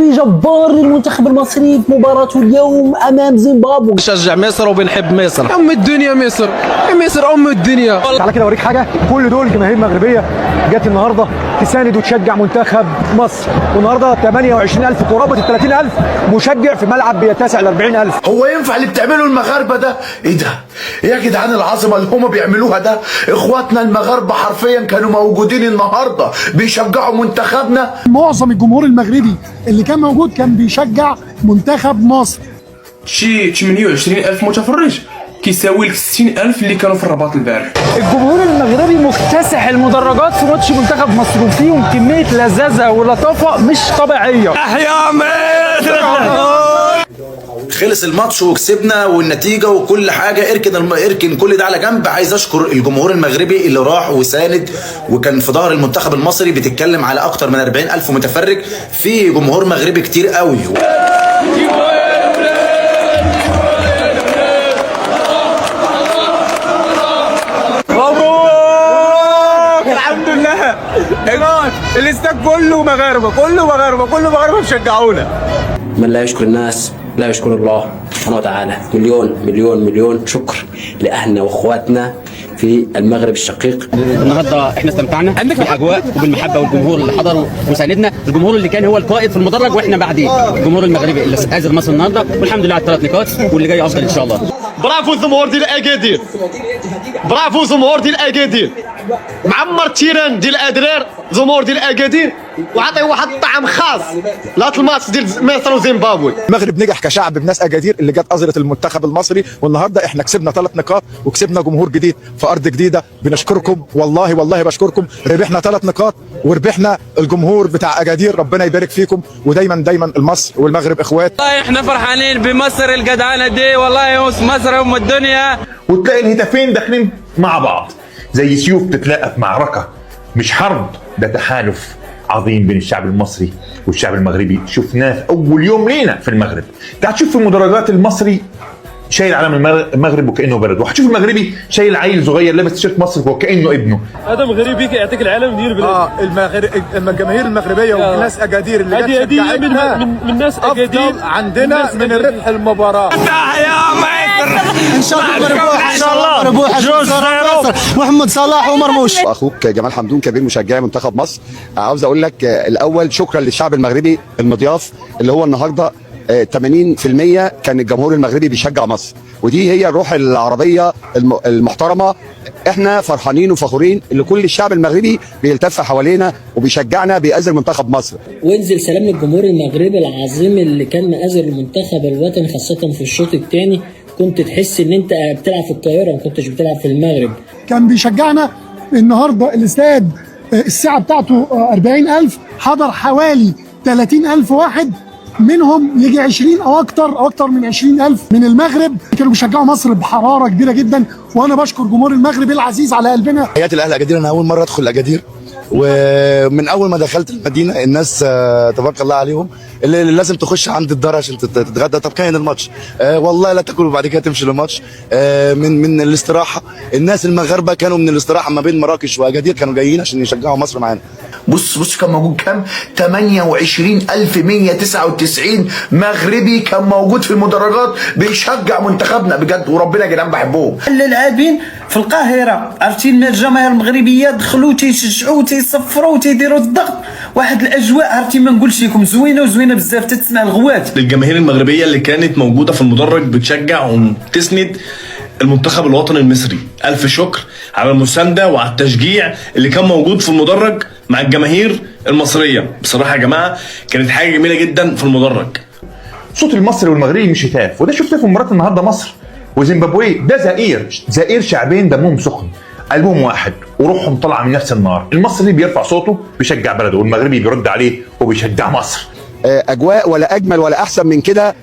جبار للمنتخب المصري في مباراته اليوم امام زيمبابوي. نشجع مصر وبنحب مصر. ام الدنيا مصر، مصر ام الدنيا. تعالى كده اوريك حاجه، كل دول جماهير مغربيه جت النهارده تساند وتشجع منتخب مصر، والنهارده 28,000 قرابه ال 30,000 مشجع في ملعب بيتسع ل 40,000. هو ينفع اللي بتعمله المغاربه ده؟ ايه ده؟ ايه يا جدعان العظمه اللي هم بيعملوها ده؟ اخواتنا المغاربه حرفيا كانوا موجودين النهارده بيشجعوا منتخبنا. معظم الجمهور المغربي اللي كان موجود كان بيشجع منتخب مصر. شي 28,000 متفرج كيساوي لك 60,000 اللي كانوا في الرباط البارح. الجمهور المغربي مكتسح المدرجات في ماتش منتخب مصر وفيهم كميه لذاذه ولطافه مش طبيعيه. احيا مصر. خلص الماتش وكسبنا والنتيجه وكل حاجه، اركن كل ده على جنب. عايز اشكر الجمهور المغربي اللي راح وساند وكان في ظهر المنتخب المصري. بتتكلم على اكتر من 40,000 متفرج، في جمهور مغربي كتير قوي. الحمد لله. الاستاد كله مغاربه، كله مغاربه بيشجعونا. من لا يشكر الناس لا يشكر الله سبحانه وتعالى. مليون شكر لاهلنا واخواتنا في المغرب الشقيق. النهارده احنا استمتعنا بالاجواء وبالمحبه والجمهور اللي حضر وساندنا، الجمهور اللي كان هو القائد في المدرج واحنا بعدين، الجمهور المغربي اللي آزر مصر النهارده، والحمد لله على الثلاث نقاط واللي جاي افضل ان شاء الله. برافو الجمهور ديال اكادير، برافو الجمهور ديال اكادير، معمر التيران ديال الادرار، جمهور ديال اكادير، وعطي واحد الطعم خاص لهاد الماتش ديال مصر وزيمبابوي. المغرب نجح كشعب بناس اكادير اللي جت أزرت المنتخب المصري، والنهارده احنا كسبنا 3 نقاط وكسبنا جمهور جديد في ارض جديده. بنشكركم والله بشكركم. ربحنا 3 نقاط وربحنا الجمهور بتاع اكادير. ربنا يبارك فيكم، ودايما المصر والمغرب اخوات. والله احنا فرحانين بمصر الجدعانه دي، والله مصر ام الدنيا. وتلاقي الهتافين داخلين مع بعض زي سيوف تتلاقى في معركه، مش حرب، ده تحالف عظيم بين الشعب المصري والشعب المغربي. شفناه في اول يوم لينا في المغرب. تعال تشوف في مدرجات المصري شايل علم المغرب وكانه بلد، وهتشوف المغربي شايل عيل صغير لابس تيشيرت مصر وكانه ابنه. هذا مغربي يعطيك العالم ديال البلاد. الجماهير المغربيه والناس اكادير اللي جت شجعتنا من الناس اكادير عندنا من الربح المباراه. تحيا مصر ان شاء الله نربح، ان شاء الله نربح. محمد صلاح ومرموش. اخوك جمال حمدون كبير مشجعي منتخب مصر. عاوز اقول لك الاول شكرا للشعب المغربي المضياف اللي هو النهارده 80% كان الجمهور المغربي بيشجع مصر، ودي هي الروح العربيه المحترمه. احنا فرحانين وفخورين ان كل الشعب المغربي بيلتف حوالينا وبيشجعنا بيأزر منتخب مصر. وانزل سلام للجمهور المغربي العظيم اللي كان مأزر المنتخب الوطني، خاصه في الشوط الثاني كنت تحس ان انت بتلعب في القاهره ما كنتش بتلعب في المغرب. كان بيشجعنا النهارده الاستاد الساعه بتاعته 40,000، حضر حوالي 30,000 واحد، منهم يجي 20 او اكتر من 20,000 من المغرب. كانوا بيشجعوا مصر بحراره كبيره جدا، وانا بشكر جمهور المغرب العزيز على قلبنا. حياتي الاهل اكادير. انا اول مره ادخل اكادير، ومن اول ما دخلت المدينه الناس تبارك الله عليهم اللي لازم تخش عند الدار عشان تتغدى. طب كان الماتش والله لا تاكل وبعد كده تمشي للماتش. من الاستراحه الناس المغاربه كانوا من الاستراحه ما بين مراكش واكادير كانوا جايين عشان يشجعوا مصر معانا. بص كان موجود كام؟ 28,199 مغربي كان موجود في المدرجات بيشجع منتخبنا بجد، وربنا يا جدعان بحبهم. اللاعبين في القاهره عرفتي الجماهير المغربيه دخلوا تيشجعوا تيصفروا تيديروا الضغط، واحد الاجواء عرفتي ما نقولش لكم زوينه بزاف تسمع الغوات. للجماهير المغربيه اللي كانت موجوده في المدرج بتشجع وتسند المنتخب الوطني المصري، الف شكر على المسانده وعلى التشجيع اللي كان موجود في المدرج مع الجماهير المصريه. بصراحه يا جماعه كانت حاجه جميله جدا في المدرج. صوت المصري والمغربي مش هتاف، وده شفته في مباراه النهارده مصر وزيمبابوي. ده زائر شعبين دمهم سخن، قلبهم واحد وروحهم طالعه من نفس النار. المصري بيرفع صوته بيشجع بلده، والمغربي بيرد عليه وبيشجع مصر. اجواء ولا اجمل ولا احسن من كده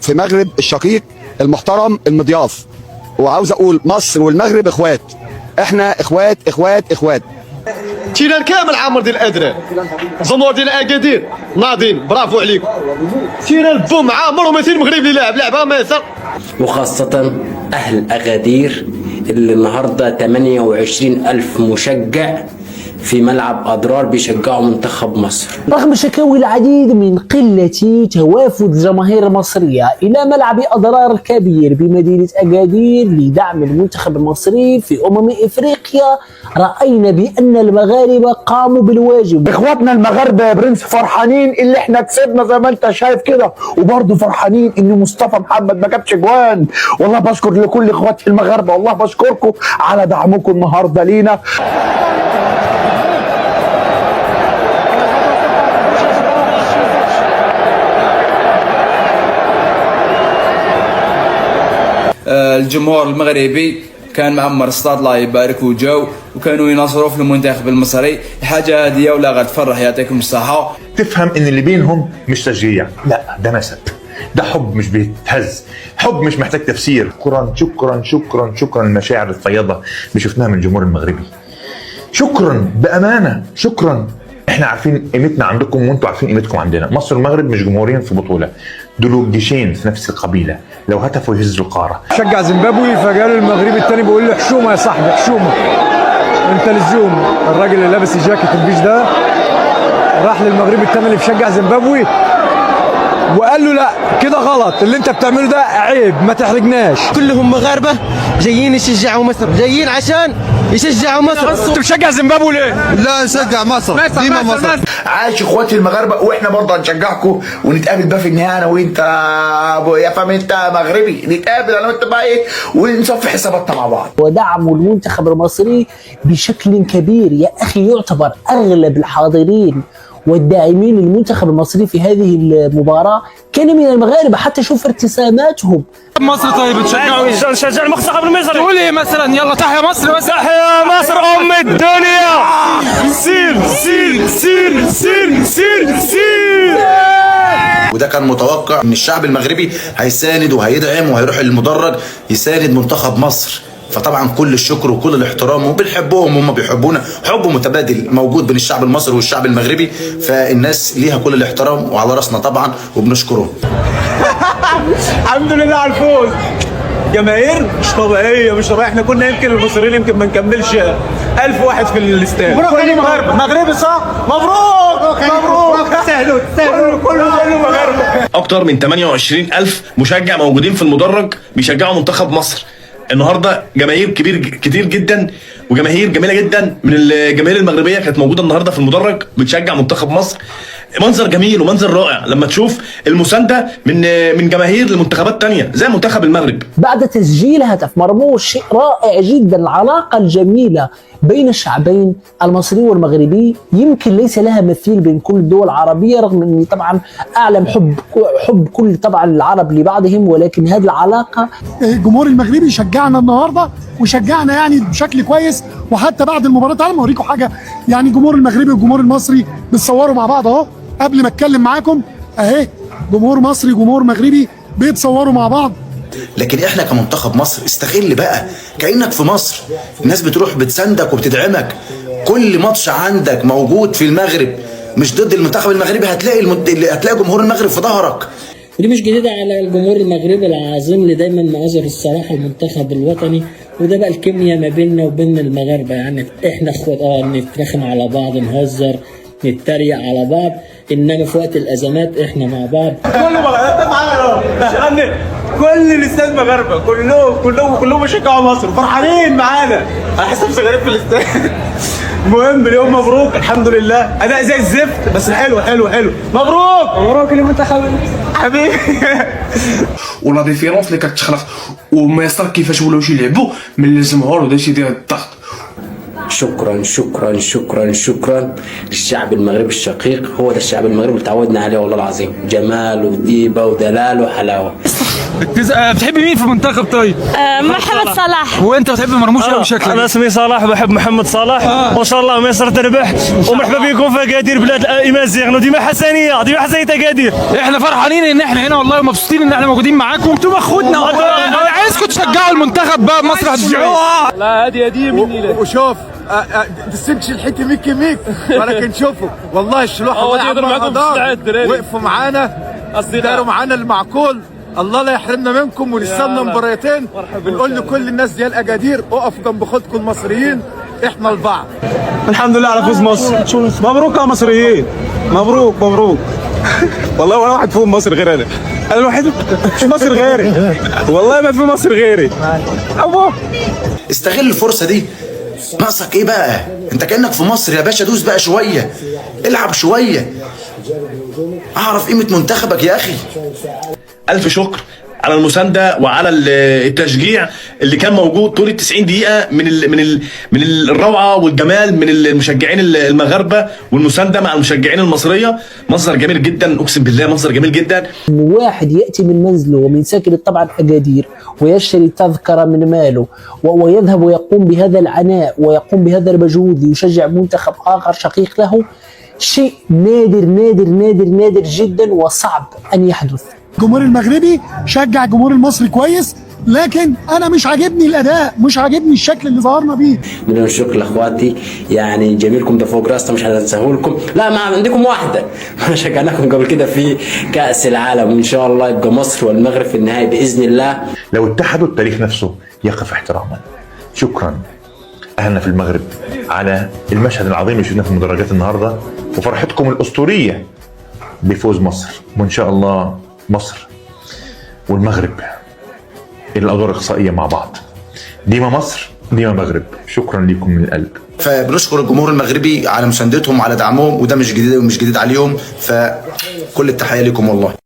في مغرب الشقيق المحترم المضياف. وعاوز اقول مصر والمغرب اخوات، احنا اخوات. تيران كامل عامر ديال الادرار، جمهور ديال اكادير ناضين، برافو عليكم. تيران بوم عامر و200 مغربي اللي لعبها مصر، وخاصه اهل اكادير اللي النهارده 28,000 مشجع في ملعب أضرار بيشجعوا منتخب مصر. رغم شكاوي العديد من قلة توافد الجماهير المصرية إلى ملعب أضرار الكبير بمدينة أكادير لدعم المنتخب المصري في إفريقيا، رأينا بأن المغاربة قاموا بالواجب. اخواتنا المغاربه يا برنس فرحانين اللي احنا كسبنا زي ما انت شايف كده، وبرضه فرحانين ان مصطفى محمد ما جابش جوان. والله بشكر لكل اخواتي المغاربه، والله بشكركم على دعمكم النهارده لينا. الجمهور المغربي كان معمر الصاد الله يبارك وجاو وكانوا يناصروا في المنتخب المصري. الحاجه هذه ولا غتفرح يعطيكم الصحه. تفهم ان اللي بينهم مش تشجيع، لا ده نسب، ده حب مش بيتهز، حب مش محتاج تفسير. شكرا شكرا شكرا شكرا المشاعر الفياضه اللي شفناها من الجمهور المغربي. شكرا بامانه، شكرا. احنا عارفين قيمتنا عندكم وانتم عارفين قيمتكم عندنا. مصر والمغرب مش جمهورين في بطوله، دول جيشين في نفس القبيله، لو هتفوا يهزوا القاره. شجع زيمبابوي فجال المغربي الثاني بيقول له حشومه يا صاحبي حشومه، انت للزوم. الراجل اللي لابس الجاكيت البيج ده راح للمغربي الثاني اللي بيشجع زيمبابوي وقال له لا كده غلط، اللي انت بتعمله ده عيب، ما تحرجناش. كلهم مغاربه جايين يشجعوا مصر، جايين عشان يشجعوا مصر. انت بتشجع زيمبابوي ليه؟ لا نشجع مصر ديما مصر. عاش اخواتي المغاربه، واحنا برضه هنشجعكم ونتقابل بقى في النهايه انا وانت يا فاهم، انت مغربي نتقابل انا وانت بقى ايه ونصفي حساباتنا مع بعض. ودعموا المنتخب المصري بشكل كبير يا أخي. يعتبر أغلب الحاضرين والداعمين للمنتخب المصري في هذه المباراة كانوا من المغاربة، حتى شوف ارتساماتهم. مصر طيب تشجعوا نشجع المنتخب المصري. تقول ايه مثلا؟ يلا تحيا مصر بس. تحيا مصر ام الدنيا. سير سير سير سير سير سير. وده كان متوقع ان الشعب المغربي هيساند وهيدعم وهيروح المدرج يساند منتخب مصر. فطبعا كل الشكر وكل الاحترام، وبنحبهم وهم بيحبونا، حب متبادل موجود بين الشعب المصري والشعب المغربي. فالناس ليها كل الاحترام وعلى راسنا طبعا وبنشكرهم. الحمد لله على الفوز. جماهير مش طبيعيه مش طبيعيه. احنا كنا يمكن المصريين يمكن ما نكملش 1000 واحد في الاستاد. كله مغاربه. مغربي صح؟ مبروك مبروك. سهلوا كله مغاربه. اكتر من 28,000 مشجع موجودين في المدرج بيشجعوا منتخب مصر. النهارده جماهير كتير جدا وجماهير جميله جدا من الجماهير المغربيه كانت موجوده النهارده في المدرج بتشجع منتخب مصر. منظر جميل ومنظر رائع لما تشوف المسانده من جماهير لمنتخبات تانية زي منتخب المغرب. بعد تسجيل هدف مرموش، شيء رائع جدا. العلاقة الجميلة بين الشعبين المصري والمغربي يمكن ليس لها مثيل بين كل الدول العربية، رغم اني طبعا اعلم حب كل طبعا العرب لبعضهم، ولكن هذه العلاقة. الجمهور المغربي شجعنا النهارده وشجعنا يعني بشكل كويس، وحتى بعد المباراة تعالوا اوريكم حاجة. يعني الجمهور المغربي والجمهور المصري بيتصوروا مع بعض اهو قبل ما اتكلم معاكم اهي، جمهور مصري جمهور مغربي بيتصوروا مع بعض. لكن احنا كمنتخب مصر استغل بقى كأنك في مصر، الناس بتروح بتساندك وبتدعمك. كل ماتش عندك موجود في المغرب مش ضد المنتخب المغربي، هتلاقي جمهور المغرب في ظهرك. ودي مش جديدة على الجمهور المغربي العظيم اللي دايما مؤازر الصراحة المنتخب الوطني. وده بقى الكيمياء ما بيننا وبين المغاربة. يعني احنا اخوات نترخم على بعض، نهزر، نتريق على بعض، انما في وقت الازمات احنا مع بعض. كله مغاربه معانا، كل الاستاد مغاربه، كلهم بيشجعوا مصر فرحانين معانا. انا حاسس نفسي غريب في الاستاد. المهم اليوم مبروك الحمد لله. اداء زي الزفت بس حلو حلو حلو. مبروك للمنتخب حبيبي. ولا ديفيرونس اللي كتخلق ومصر كيفاش ولاو يلعبوا من الجمهور ودا شي ديال الضغط. شكرا شكرا شكرا شكرا للشعب المغربي الشقيق. هو ده الشعب المغربي اللي تعودنا عليه والله العظيم، جمال وديبه ودلال وحلاوه. بتحبي مين في المنتخب طيب؟ محمد صلاح. وانت بتحب مرموش قوي شكلك. انا اسمي صلاح وبحب محمد صلاح وان شاء الله مصر تربح. ومرحبا بكم في اكادير بلاد الامازيغ وديما حسنيه اكادير. احنا فرحانين ان احنا هنا والله، ومبسوطين ان احنا موجودين معاكم. انتم اخوتنا. انا عايزكم تشجعوا المنتخب بقى مصر هتشجعوها. لا هديه مني. وشوف تسكش الحته ميك ولكن شوفوا والله الشلوح وقفوا معانا، داروا معانا المعقول. الله لا يحرمنا منكم ولسنا مباريتين. بنقول لكل الناس ديال اكادير اقفوا جنب اخواتكم المصريين احنا لبعض. الحمد لله على فوز مصر. مبروك يا مصريين، مبروك مبروك. والله ولا واحد فيهم مصر غير انا الوحيد، مش مصر غيري، والله ما في مصر غيري. ابوه استغل الفرصه دي. ناقصك ايه بقى؟ انت كانك في مصر يا باشا، دوس بقى شويه، العب شويه، اعرف قيمه منتخبك يا اخي. الف شكر على المسانده وعلى التشجيع اللي كان موجود طول ال 90 دقيقه من الروعه والجمال من المشجعين المغاربه، والمسانده مع المشجعين المصريه. منظر جميل جدا، اقسم بالله منظر جميل جدا. واحد ياتي من منزله ومن ساكن طبعا اجادير ويشتري تذكره من ماله ويذهب ويقوم بهذا العناء ويقوم بهذا المجهود ليشجع منتخب اخر شقيق له، شيء نادر نادر نادر نادر جدا وصعب ان يحدث. الجمهور المغربي شجع الجمهور المصري كويس، لكن انا مش عاجبني الاداء، مش عاجبني الشكل اللي ظهرنا بيه. مليون الشكر لاخواتي، يعني جميلكم ده فوق راسنا مش هنساه لكم. لا ما عندكم واحده، احنا شجعناكم قبل كده في كاس العالم، وان شاء الله يبقى مصر والمغرب في النهائي باذن الله. لو اتحدوا التاريخ نفسه يقف احتراما. شكرا اهلنا في المغرب على المشهد العظيم اللي شفناه في المدرجات النهارده، وفرحتكم الاسطوريه بفوز مصر، وان شاء الله مصر والمغرب الادوار الاقصائيه مع بعض. ديما مصر ديما مغرب. شكرا لكم من القلب. فبنشكر الجمهور المغربي على مساندتهم وعلى دعمهم، وده مش جديد ومش جديد عليهم، فكل التحيه لكم والله.